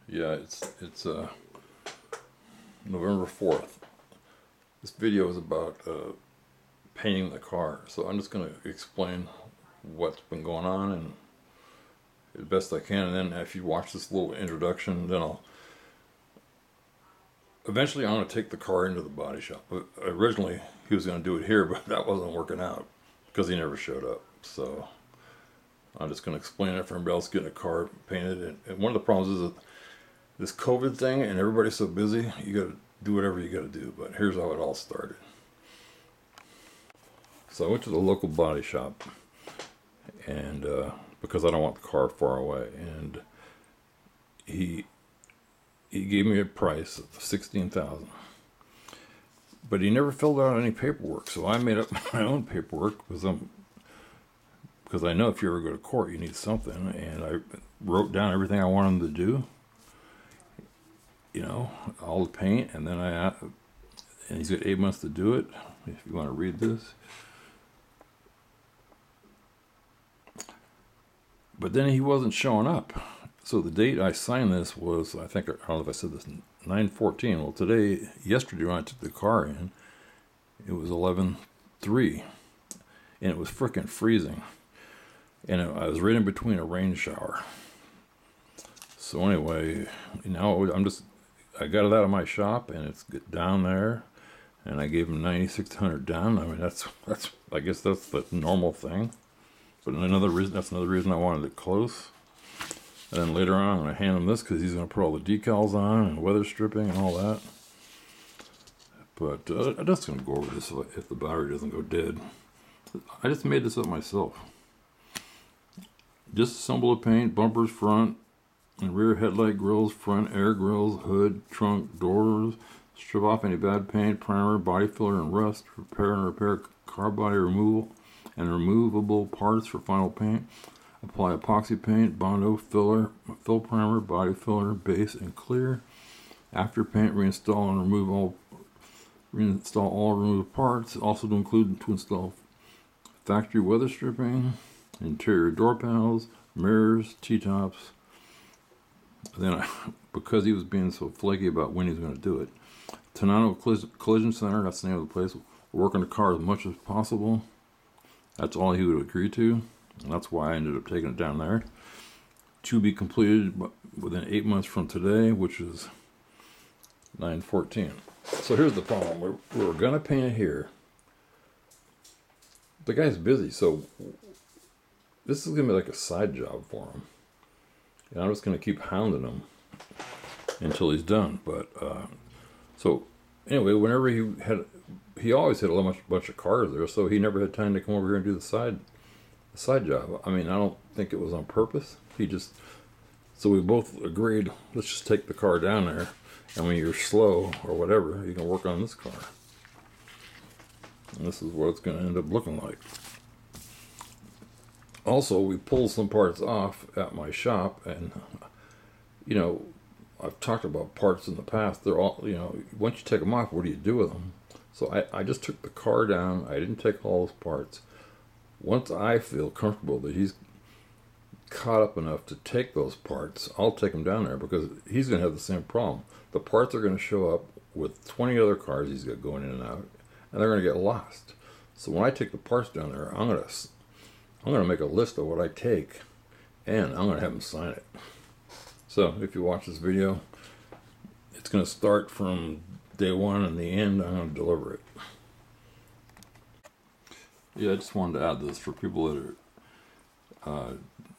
Yeah, it's November 4th. This video is about painting the car, so I'm just going to explain what's been going on and as best I can, and then if you watch this little introduction, then eventually I'm going to take the car into the body shop. But originally he was going to do it here, but that wasn't working out because he never showed up. So I'm just going to explain it for everybody else getting a car painted. And one of the problems is that this COVID thing, and everybody's so busy, you got to do whatever you got to do. But here's how it all started. So I went to the local body shop, and because I don't want the car far away, and he gave me a price of $16,000, but he never filled out any paperwork. So I made up my own paperwork because I know if you ever go to court, you need something, and I wrote down everything I wanted him to do. You know, all the paint, and then and he's got 8 months to do it. If you want to read this. But then he wasn't showing up. So the date I signed this was, I don't know if I said this, 9/14. Well, yesterday when I took the car in, it was 11/3, and it was frickin' freezing. And I was right in between a rain shower. So anyway, now I got it out of my shop, and it's down there, and I gave him $9,600 down. I mean, I guess that's the normal thing. But that's another reason I wanted it close. And then later on, I'm going to hand him this because he's going to put all the decals on and weather stripping and all that. But I'm just going to go over this if the battery doesn't go dead. I just made this up myself. Disassemble the paint, bumpers front and rear headlight grills, front air grills, hood, trunk, doors. Strip off any bad paint, primer, body filler, and rust. Repair car body removal and removable parts for final paint. Apply epoxy paint, Bondo filler, fill primer, body filler, base, and clear. After paint, reinstall all removed parts. Also to install factory weather stripping, interior door panels, mirrors, T-tops. Then because he was being so flaky about when he was going to do it, Tonano Collision Center, that's the name of the place, work on the car as much as possible. That's all he would agree to, and that's why I ended up taking it down there. To be completed within 8 months from today, which is 9/14. So here's the problem. We're going to paint it here. The guy's busy, so this is going to be like a side job for him. And I'm just going to keep hounding him until he's done. But, so anyway, whenever he always had a bunch of cars there, so he never had time to come over here and do the side job. I mean, I don't think it was on purpose. So we both agreed, let's just take the car down there, and when you're slow or whatever, you can work on this car. And this is what it's going to end up looking like. Also, we pulled some parts off at my shop, and, you know, I've talked about parts in the past. They're all, once you take them off, what do you do with them? So I just took the car down. I didn't take all those parts. Once I feel comfortable that he's caught up enough to take those parts, I'll take him down there because he's going to have the same problem. The parts are going to show up with 20 other cars he's got going in and out, and they're going to get lost. So when I take the parts down there, I'm going to make a list of what I take, and I'm going to have him sign it. So if you watch this video, it's going to start from day one, and the end, I'm going to deliver it. Yeah, I just wanted to add this for people that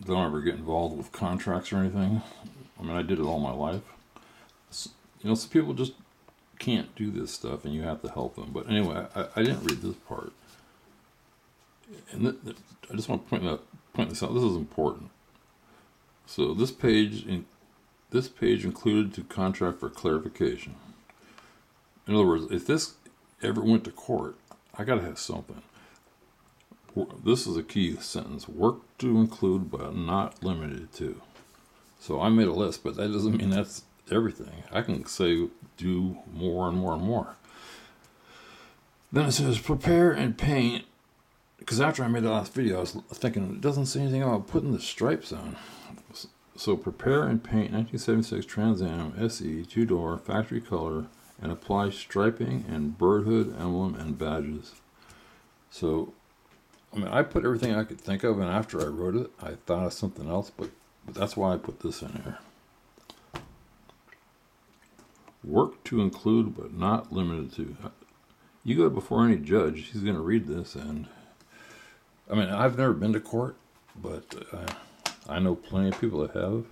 don't ever get involved with contracts or anything. I mean, I did it all my life. Some people just can't do this stuff, and you have to help them. But anyway, I didn't read this part. And I just want to point this out. This is important. So this page included to contract for clarification. In other words, if this ever went to court, I got to have something. This is a key sentence. Work to include but not limited to. So I made a list, but that doesn't mean that's everything. I can say do more and more and more. Then it says prepare and paint. Because after I made the last video, I was thinking, it doesn't say anything about putting the stripes on. So prepare and paint 1976 Trans Am SE 2-door factory color and apply striping and bird hood emblem and badges. So, I mean, I put everything I could think of, and after I wrote it, I thought of something else, but that's why I put this in here. Work to include, but not limited to. You go before any judge, he's going to read this, and I mean, I've never been to court, but I know plenty of people that have.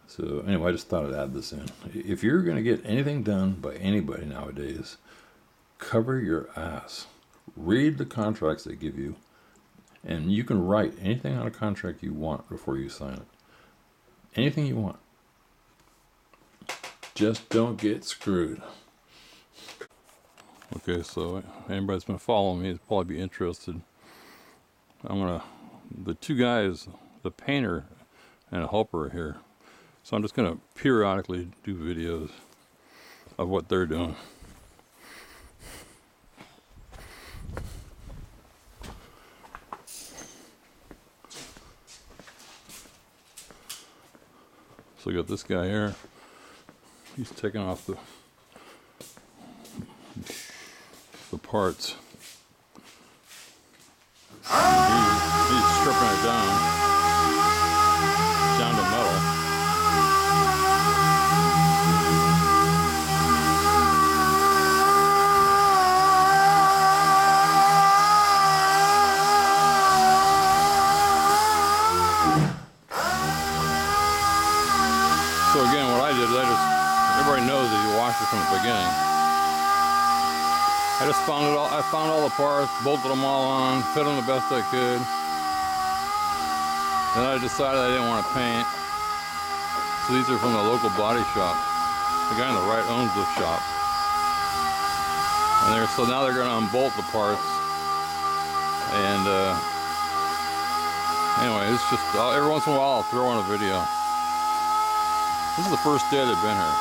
So anyway, I just thought I'd add this in. If you're going to get anything done by anybody nowadays, cover your ass. Read the contracts they give you, and you can write anything on a contract you want before you sign it. Anything you want. Just don't get screwed. Okay, so anybody that's been following me is probably be interested. The two guys, the painter and a helper are here. So I'm just gonna periodically do videos of what they're doing. So we got this guy here. He's taking off the parts. He's stripping it down to metal. So again, what I did is everybody knows that you wash it from the beginning. I found all the parts, bolted them all on, fit them the best I could. Then I decided I didn't want to paint. So these are from the local body shop. The guy on the right owns the shop. And so now they're going to unbolt the parts. And anyway, it's just, every once in a while I'll throw in a video. This is the first day they've been here.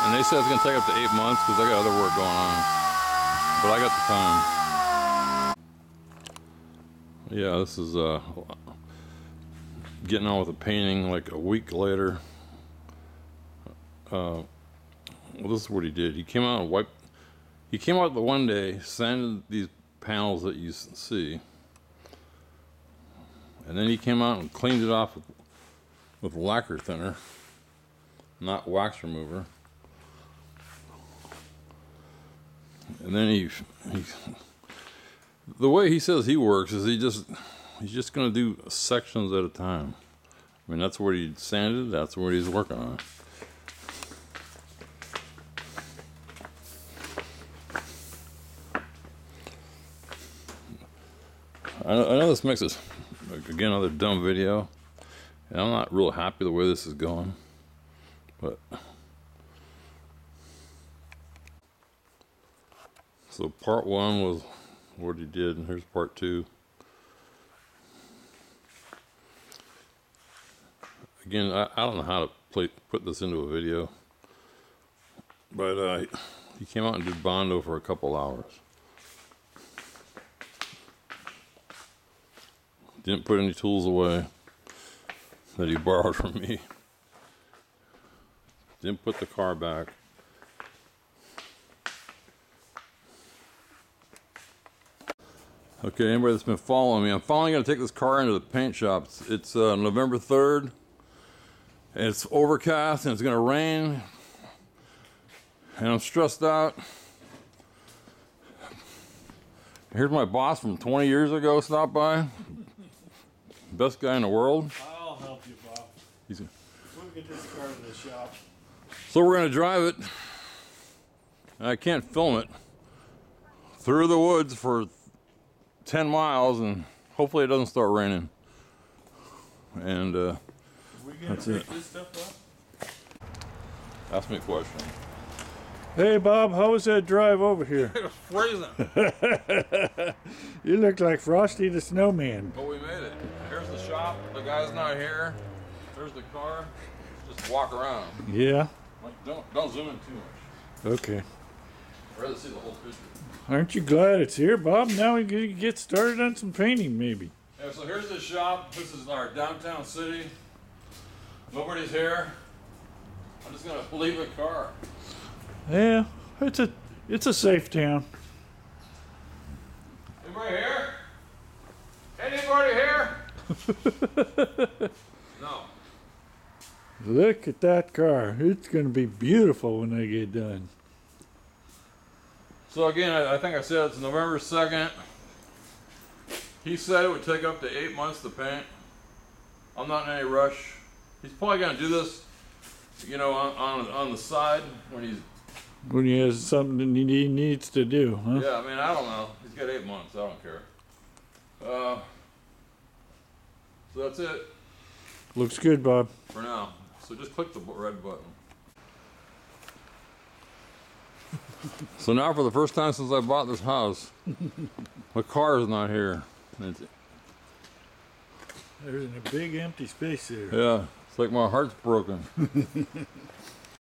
And they said it's going to take up to 8 months because I got other work going on. But I got the time. Yeah, this is getting on with the painting like a week later. Well, this is what he did. He came out and he came out the one day, sanded these panels that you see. And then he came out and cleaned it off with lacquer thinner, not wax remover. And then the way he says he works is he's just going to do sections at a time. I mean, that's what he sanded, that's what he's working on. I know this makes this, again, another dumb video, and I'm not real happy the way this is going, but so part one was what he did, and here's part two. Again, I don't know how to put this into a video, but he came out and did Bondo for a couple hours. Didn't put any tools away that he borrowed from me. Didn't put the car back. Okay, anybody that's been following me, I'm finally going to take this car into the paint shop. It's November 3rd. And it's overcast and it's going to rain. And I'm stressed out. Here's my boss from 20 years ago stopped by. Best guy in the world. I'll help you, Bob. We'll get this car to the shop. So we're going to drive it. I can't film it. Through the woods for 10 miles, and hopefully it doesn't start raining. And that's it. This stuff up? Ask me a question. Hey Bob, how was that drive over here? It was freezing. You look like Frosty the Snowman. But we made it. Here's the shop. The guy's not here. There's the car. Just walk around. Yeah. Don't zoom in too much. Okay. I'd rather see the whole picture. Aren't you glad it's here, Bob? Now we can get started on some painting, maybe. Yeah, so here's the shop. This is our downtown city. Nobody's here. I'm just gonna leave the car. Yeah, it's a safe town. Anybody here? Anybody here? No. Look at that car. It's gonna be beautiful when they get done. So again, I think I said it's November 2nd. He said it would take up to 8 months to paint. I'm not in any rush. He's probably gonna do this, you know, on the side when he's. When he has something that he needs to do, huh? Yeah, I mean, I don't know. He's got 8 months. I don't care. So that's it Looks good, Bob. for now. So just click the red button. So now, for the first time since I bought this house, my car is not here. There's a big empty space there. Yeah, it's like my heart's broken.